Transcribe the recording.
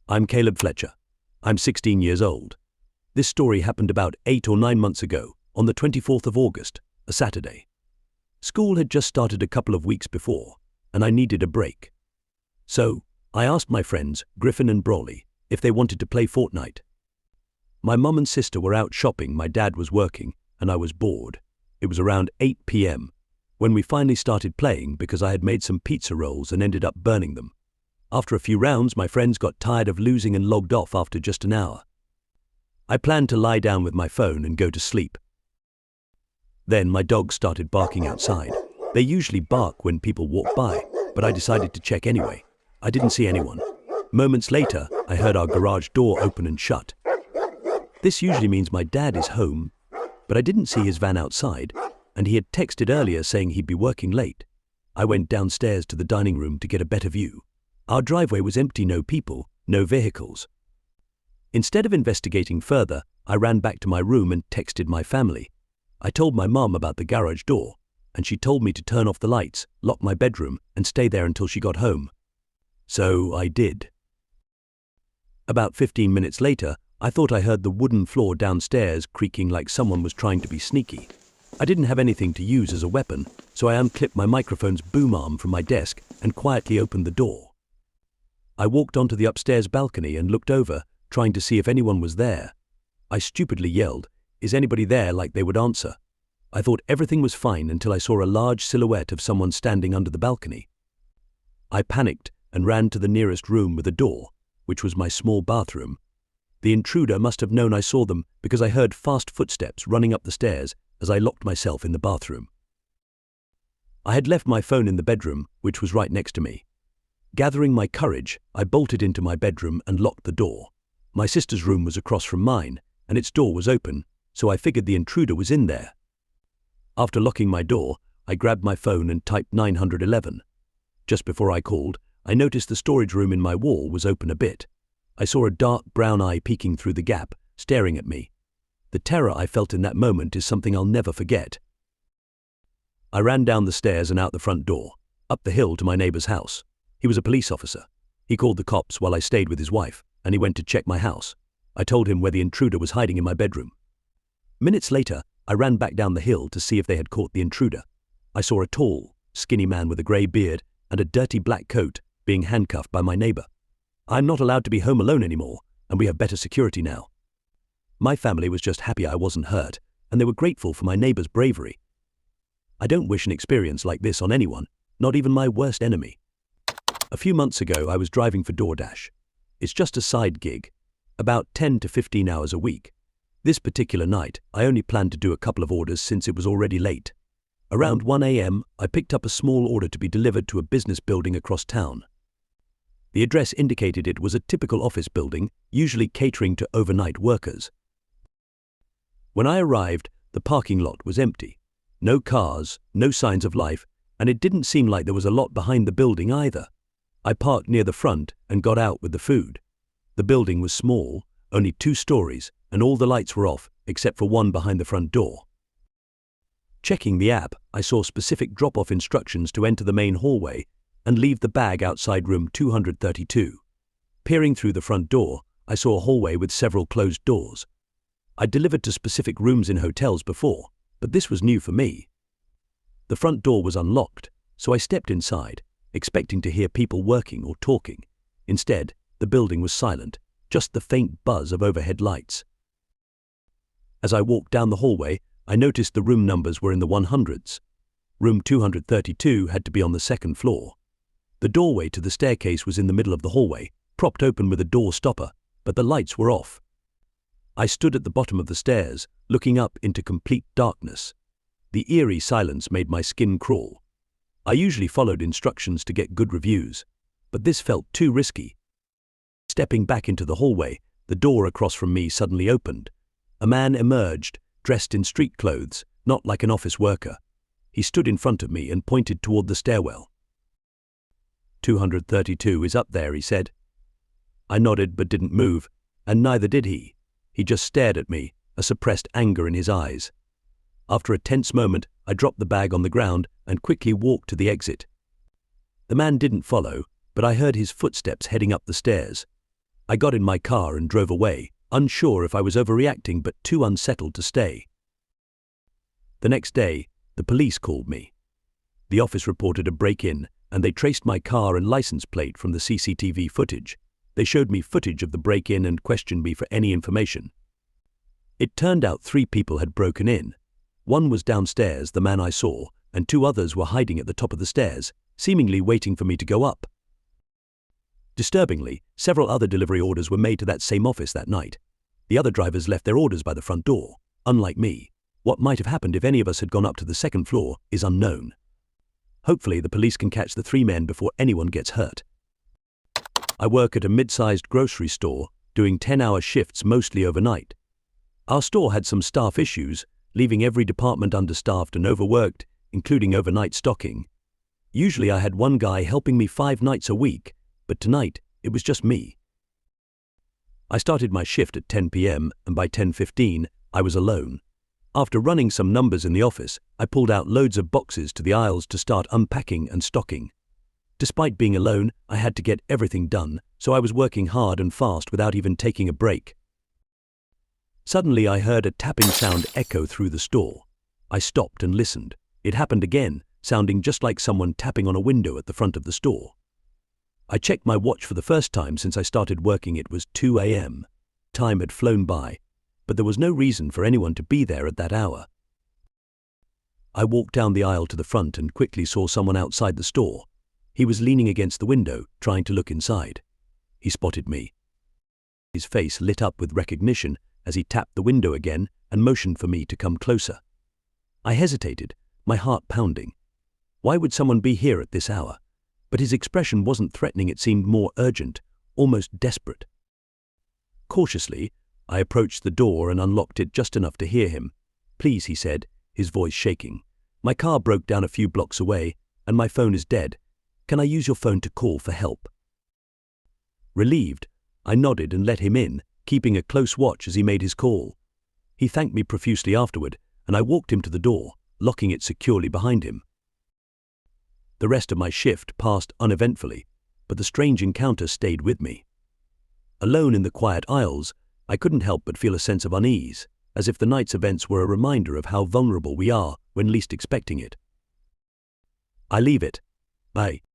I'm Caleb Fletcher. I'm 16 years old. This story happened about 8 or 9 months ago, on the 24th of August, a Saturday. School had just started a couple of weeks before, and I needed a break. So, I asked my friends, Griffin and Brawley, if they wanted to play Fortnite. My mum and sister were out shopping, my dad was working, and I was bored. It was around 8 p.m. when we finally started playing because I had made some pizza rolls and ended up burning them. After a few rounds, my friends got tired of losing and logged off after just an hour. I planned to lie down with my phone and go to sleep. Then my dogs started barking outside. They usually bark when people walk by, but I decided to check anyway. I didn't see anyone. Moments later, I heard our garage door open and shut. This usually means my dad is home, but I didn't see his van outside, and he had texted earlier saying he'd be working late. I went downstairs to the dining room to get a better view. Our driveway was empty, no people, no vehicles. Instead of investigating further, I ran back to my room and texted my family. I told my mum about the garage door, and she told me to turn off the lights, lock my bedroom, and stay there until she got home. So I did. About 15 minutes later, I thought I heard the wooden floor downstairs creaking like someone was trying to be sneaky. I didn't have anything to use as a weapon, so I unclipped my microphone's boom arm from my desk and quietly opened the door. I walked onto the upstairs balcony and looked over, trying to see if anyone was there. I stupidly yelled, "Is anybody there?" like they would answer. I thought everything was fine until I saw a large silhouette of someone standing under the balcony. I panicked and ran to the nearest room with a door, which was my small bathroom. The intruder must have known I saw them because I heard fast footsteps running up the stairs as I locked myself in the bathroom. I had left my phone in the bedroom, which was right next to me. Gathering my courage, I bolted into my bedroom and locked the door. My sister's room was across from mine, and its door was open, so I figured the intruder was in there. After locking my door, I grabbed my phone and typed 911. Just before I called, I noticed the storage room in my wall was open a bit. I saw a dark brown eye peeking through the gap, staring at me. The terror I felt in that moment is something I'll never forget. I ran down the stairs and out the front door, up the hill to my neighbor's house. He was a police officer. He called the cops while I stayed with his wife, and he went to check my house. I told him where the intruder was hiding in my bedroom. Minutes later, I ran back down the hill to see if they had caught the intruder. I saw a tall, skinny man with a grey beard and a dirty black coat being handcuffed by my neighbor. I'm not allowed to be home alone anymore, and we have better security now. My family was just happy I wasn't hurt, and they were grateful for my neighbor's bravery. I don't wish an experience like this on anyone, not even my worst enemy. A few months ago, I was driving for DoorDash. It's just a side gig, about 10 to 15 hours a week. This particular night, I only planned to do a couple of orders since it was already late. Around 1 a.m., I picked up a small order to be delivered to a business building across town. The address indicated it was a typical office building, usually catering to overnight workers. When I arrived, the parking lot was empty. No cars, no signs of life, and it didn't seem like there was a lot behind the building either. I parked near the front and got out with the food. The building was small, only 2 stories, and all the lights were off except for one behind the front door. Checking the app, I saw specific drop-off instructions to enter the main hallway and leave the bag outside room 232. Peering through the front door, I saw a hallway with several closed doors. I'd delivered to specific rooms in hotels before, but this was new for me. The front door was unlocked, so I stepped inside, expecting to hear people working or talking. Instead, the building was silent, just the faint buzz of overhead lights. As I walked down the hallway, I noticed the room numbers were in the 100s. Room 232 had to be on the 2nd floor. The doorway to the staircase was in the middle of the hallway, propped open with a door stopper, but the lights were off. I stood at the bottom of the stairs, looking up into complete darkness. The eerie silence made my skin crawl. I usually followed instructions to get good reviews, but this felt too risky. Stepping back into the hallway, the door across from me suddenly opened. A man emerged, dressed in street clothes, not like an office worker. He stood in front of me and pointed toward the stairwell. 232 is up there, he said. I nodded but didn't move, and neither did he. He just stared at me, a suppressed anger in his eyes. After a tense moment, I dropped the bag on the ground and quickly walked to the exit. The man didn't follow, but I heard his footsteps heading up the stairs. I got in my car and drove away, unsure if I was overreacting but too unsettled to stay. The next day, the police called me. The office reported a break-in, and they traced my car and license plate from the CCTV footage. They showed me footage of the break-in and questioned me for any information. It turned out 3 people had broken in. One was downstairs, the man I saw, and 2 others were hiding at the top of the stairs, seemingly waiting for me to go up. Disturbingly, several other delivery orders were made to that same office that night. The other drivers left their orders by the front door. Unlike me, what might have happened if any of us had gone up to the second floor is unknown. Hopefully, the police can catch the 3 men before anyone gets hurt. I work at a mid-sized grocery store, doing 10-hour shifts mostly overnight. Our store had some staff issues, leaving every department understaffed and overworked, including overnight stocking. Usually I had one guy helping me 5 nights a week, but tonight it was just me. I started my shift at 10 p.m. and by 10:15 I was alone. After running some numbers in the office, I pulled out loads of boxes to the aisles to start unpacking and stocking. Despite being alone, I had to get everything done, so I was working hard and fast without even taking a break. Suddenly I heard a tapping sound echo through the store. I stopped and listened. It happened again, sounding just like someone tapping on a window at the front of the store. I checked my watch for the first time since I started working. It was 2 a.m. Time had flown by, but there was no reason for anyone to be there at that hour. I walked down the aisle to the front and quickly saw someone outside the store. He was leaning against the window, trying to look inside. He spotted me. His face lit up with recognition as he tapped the window again and motioned for me to come closer. I hesitated, my heart pounding. Why would someone be here at this hour? But his expression wasn't threatening, it seemed more urgent, almost desperate. Cautiously, I approached the door and unlocked it just enough to hear him. "Please," he said, his voice shaking. "My car broke down a few blocks away, and my phone is dead. Can I use your phone to call for help?" Relieved, I nodded and let him in, keeping a close watch as he made his call. He thanked me profusely afterward, and I walked him to the door, locking it securely behind him. The rest of my shift passed uneventfully, but the strange encounter stayed with me. Alone in the quiet aisles, I couldn't help but feel a sense of unease, as if the night's events were a reminder of how vulnerable we are when least expecting it. I leave it. Bye.